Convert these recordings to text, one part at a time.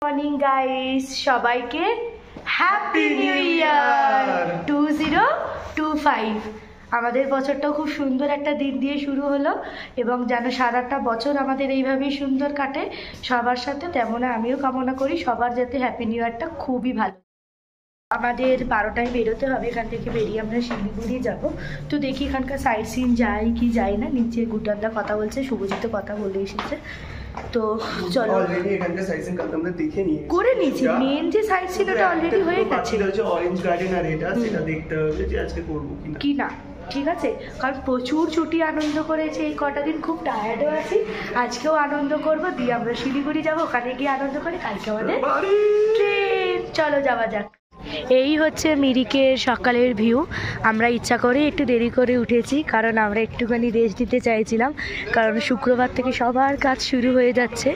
Morning guys, সবাইকে happy new year 2025। আমাদের বছরটাও খুব সুন্দর একটা দিন দিয়ে শুরু হলো এবং যেন সারাটা বছর আমাদের এইভাবেই সুন্দর কাটে সবার সাথে, তেমন আমিও কামনা করি সবার যাতে হ্যাপি নিউ ইয়ারটা খুবই ভালো। আমাদের 12টায় বেরোতে হবে, এখান থেকে বেরিয়ে আমরা শিলিগুড়ি যাব। তো দেখি এখানকার সাইট সিন যাই কি যাই না। নিচে গুটানদা কথা বলছে, শুভজিৎ কথা বলে এসেছে। তো চলো, অলরেডি এখানকার সাইট সিন আমরা দেখে নিয়েছি, করে নিয়েছি। মেন যে সাইট সিন ওটা অলরেডি হয়ে গেছে। হচ্ছে অরেঞ্জ গার্ডেন আর এটা সেটা দেখতে হবে যে আজকে করব কি না। ঠিক আছে, কারণ প্রচুর ছুটি আনন্দ করেছি এই কটা দিন, খুব টায়ার্ডও আছি। আজকেও আনন্দ করব, দিয়ে আমরা শিলিগুড়ি যাবো, ওখানে গিয়ে আনন্দ করে কালকে আমাদের ট্রেন। চলো যাওয়া যাক। এই হচ্ছে মিরিকের সকালের ভিউ। আমরা ইচ্ছা করে একটু দেরি করে উঠেছি, কারণ আমরা একটুখানি রেস্ট দিতে চাইছিলাম, কারণ শুক্রবার থেকে সবার কাজ শুরু হয়ে যাচ্ছে,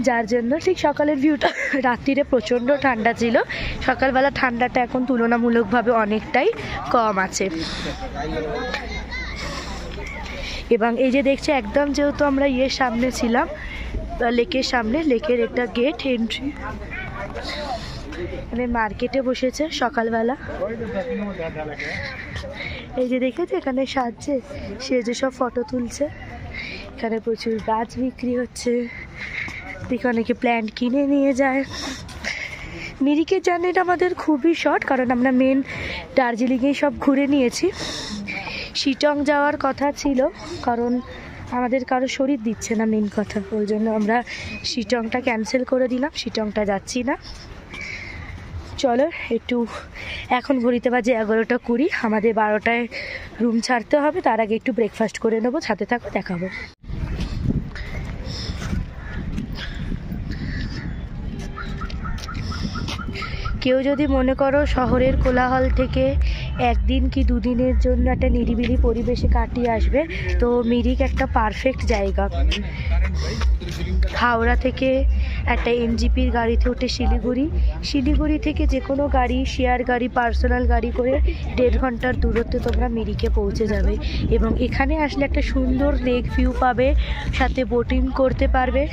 যার জন্য ঠিক সকালের ভিউটা। রাত্রিরে প্রচণ্ড ঠান্ডা ছিল, সকালবেলা ঠান্ডাটা এখন তুলনামূলকভাবে অনেকটাই কম আছে। এবং এই যে দেখছে একদম, যেহেতু আমরা ইয়ের সামনে ছিলাম, লেকের সামনে, লেকের একটা গেট এন্ট্রি, মানে মার্কেটে বসেছে সকালবেলা। এই যে দেখেছে এখানে সাজছে, সে যে সব ফটো তুলছে। এখানে প্রচুর গাছ বিক্রি হচ্ছে, দেখে অনেকে প্ল্যান্ট কিনে নিয়ে যায়। মিরিকের জার্নিটা আমাদের খুবই শর্ট, কারণ আমরা মেন দার্জিলিংয়েই সব ঘুরে নিয়েছি। শিটং যাওয়ার কথা ছিল, কারণ আমাদের কারো শরীর দিচ্ছে না, মেন কথা, ওই জন্য আমরা শিটংটা ক্যান্সেল করে দিলাম, শিটংটা যাচ্ছি না। চলো একটু, এখন ঘড়িতে বাজে 11:20, আমাদের 12টায় রুম ছাড়তে হবে, তার আগে একটু ব্রেকফাস্ট করে নেবো। সাথে থাকো, দেখাবো। কেউ যদি মনে করো শহরের কোলাহল থেকে একদিন কি দুদিনের জন্য একটা নিরিবিলি পরিবেশে কাটিয়ে আসবে, তো মিরিক একটা পারফেক্ট জায়গা। হাওড়া থেকে একটা এনজিপির গাড়িতে উঠে শিলিগুড়ি থেকে যে কোনো গাড়ি, শেয়ার গাড়ি, পার্সোনাল গাড়ি করে 1.5 ঘন্টার দূরত্বে তোমরা মিরিকে পৌঁছে যাবে। এবং এখানে আসলে একটা সুন্দর লেক ভিউ পাবে, সাথে বোটিং করতে পারবে।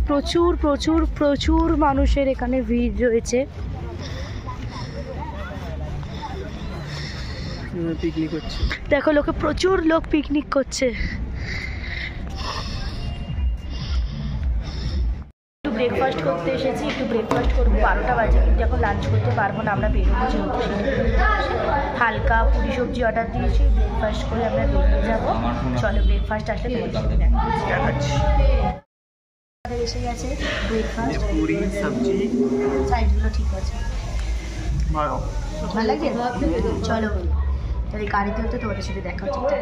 প্রচুর প্রচুর প্রচুর মানুষের এখানে ভিড় রয়েছে। পিকনিক হচ্ছে, দেখো লোকে, প্রচুর লোক পিকনিক করছে। একটু ব্রেকফাস্ট করতে এসেছি, একটু ব্রেকফাস্ট করবো। 12টা বাজে, কিন্তু এখন লাঞ্চ করতে পারবো না, আমরা বেরোবো যেহেতু। হালকা পুরি সবজি অর্ডার দিয়েছি, ব্রেকফাস্ট করে আমরা বেরিয়ে যাবো। চলো, ব্রেকফাস্ট আসলে দেখাচ্ছি। এসে গেছে ব্রেকফাস্ট, পুরি সবজি, সাইডগুলো ঠিক আছে, ভালো লাগে। চলো তাহলে গাড়িতে হতে তোমাদের সাথে দেখা হচ্ছে।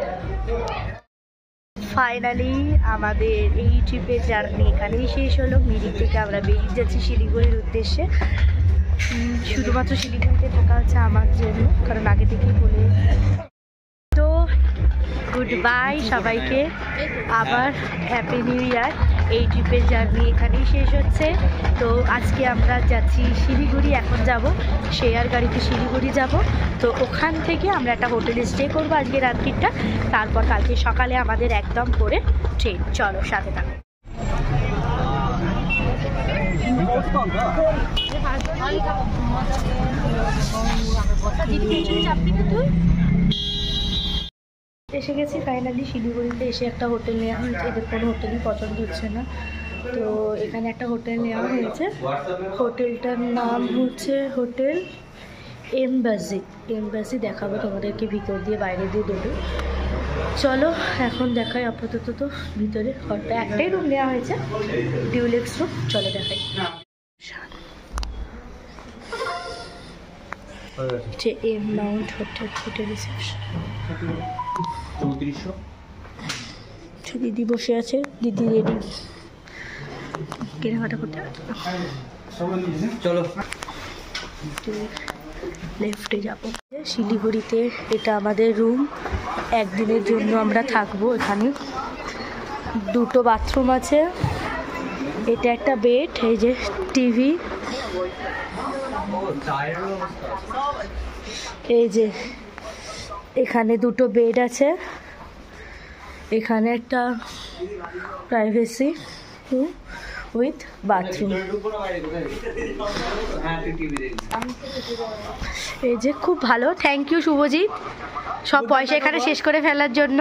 ফাইনালি আমাদের এই ট্রিপের জার্নি এখানেই শেষ হলো। মিরিক থেকে আমরা বেরিয়ে যাচ্ছি শিলিগুড়ির উদ্দেশ্যে। শুধুমাত্র শিলিগুড়িতে থাকা হচ্ছে আমার জন্য, কারণ আগে থেকেই বলে। তো গুড বাই সবাইকে, আবার হ্যাপি নিউ ইয়ার। এই ট্রিপের জার্নি এখানেই শেষ হচ্ছে। তো আজকে আমরা যাচ্ছি শিলিগুড়ি, এখন যাব শেয়ার গাড়িতে শিলিগুড়ি যাব। তো ওখান থেকে আমরা একটা হোটেলে স্টে করবো আজকে রাত্রিটা, তারপর কালকে সকালে আমাদের একদম করে ট্রেন। চলো সাথে থাকো। এসে গেছি ফাইনালি শিলিগুড়িতে। এসে একটা হোটেল নেওয়া হয়েছে, এদের কোনো হোটেলই পছন্দ হচ্ছে না, তো এখানে একটা হোটেল নেওয়া হয়েছে। হোটেলটার নাম হচ্ছে হোটেল এমবাসি। দেখাবো তোমাদেরকে ভিতর দিয়ে, বাইরে দিয়ে দেবো। চলো এখন দেখাই। আপাতত তো ভিতরে ঘরটা একটাই রুম নেওয়া হয়েছে, ডিউলেক্স রুম। চলো দেখাই। যে এম মাউন্ট হোটেল রিসেপশন। দিদি বসে আছে, দিদি রেডি কেনাকাটা করতে। চলো লেফটে যাব। শিলিগুড়িতে এটা আমাদের রুম, একদিনের জন্য আমরা থাকবো এখানে। 2টো বাথরুম আছে, এটা একটা বেড, এই যে টিভি, এই যে এখানে 2টো বেড আছে, এখানে একটা প্রাইভেসি, রুম উইথ বাথরুম। এই যে খুব ভালো, থ্যাংক ইউ শুভজিৎ সব পয়সা এখানে শেষ করে ফেলার জন্য।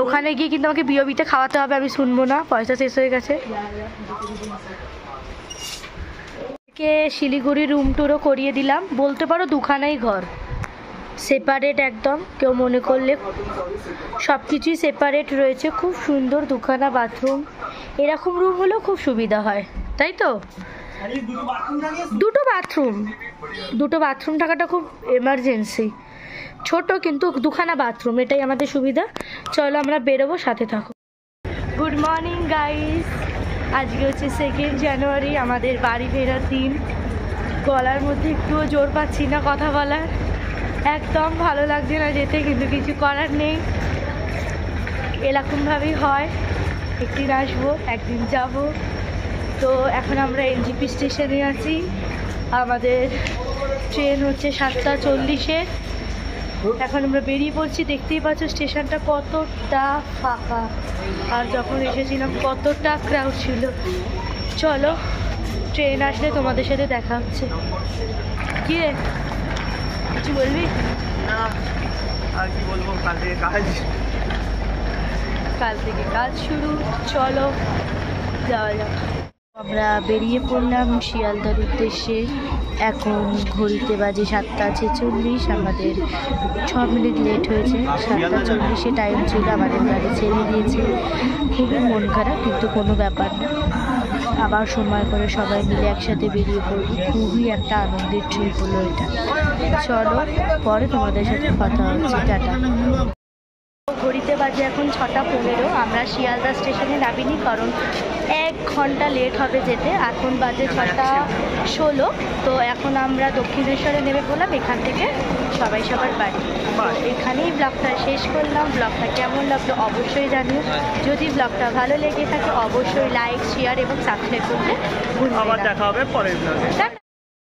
ওখানে গিয়ে কিন্তু আমাকে বিওবিতে খাওয়াতে হবে, আমি শুনবো না, পয়সা শেষ হয়ে গেছে। শিলিগুড়ি রুম টুরও করিয়ে দিলাম, বলতে পারো দুখানাই ঘর, সেপারেট একদম, কেউ মনে করলে সব কিছুই সেপারেট রয়েছে। খুব সুন্দর দুখানা বাথরুম, এরকম রুম হলেও খুব সুবিধা হয়, তাই তো? দুটো বাথরুম থাকাটা খুব এমার্জেন্সি। ছোট কিন্তু দুখানা বাথরুম, এটাই আমাদের সুবিধা। চলো আমরা বেরোবো, সাথে থাকো। গুড মর্নিং গাইস, আজকে হচ্ছে 2 জানুয়ারি, আমাদের বাড়ি ফেরার দিন। গলার মধ্যে একটুও জোর পাচ্ছি না কথা বলার, একদম ভালো লাগছে না যেতে, কিন্তু কিছু করার নেই, এরকমভাবেই হয়, একদিন আসবো একদিন যাব। তো এখন আমরা এনজিপি স্টেশনে আছি, আমাদের ট্রেন হচ্ছে 7:40-এ। এখন আমরা বেরিয়ে পড়ছি, দেখতেই পাচ্ছ স্টেশনটা কতটা ফাঁকা, আর যখন এসেছিলাম কতটা ক্রাউড ছিল। চলো ট্রেন আসলে তোমাদের সাথে দেখা হচ্ছে। কি রে, কিছু বলবি? না আর কি বলবো, কাল থেকে কাজ শুরু, চলো যাওয়া যাক। আমরা বেরিয়ে পড়লাম শিয়ালদার উদ্দেশ্যে। এখন ঘড়িতে বাজে 7:46, আমাদের 6 মিনিট লেট হয়েছে। 7:40 টাইম ছিল, আমাদের গাড়ি ছেড়ে দিয়েছে। খুবই মন খারাপ, কিন্তু কোনো ব্যাপার না, আবার সময় করে সবাই মিলে একসাথে বেরিয়ে পড়বো। খুবই একটা আনন্দের ট্রিপ হলো এটা। চলো পরে তোমাদের সাথে কথা হচ্ছে, টাটা। ঘড়িতে বাজে এখন 6:15, আমরা শিয়ালদা স্টেশনে নামিনি, কারণ 1 ঘন্টা লেট হবে যেতে। এখন বাজে 6:16, তো এখন আমরা দক্ষিণেশ্বরে নেমে পড়লাম, এখান থেকে সবাই সবার বাড়ি। এখানেই ব্লগটা শেষ করলাম। ব্লগটা কেমন লাগলো অবশ্যই জানিও, যদি ব্লগটা ভালো লেগে থাকে অবশ্যই লাইক, শেয়ার এবং সাবস্ক্রাইব করতে ভুলবেন না। আবার দেখা হবে পরের ব্লগে।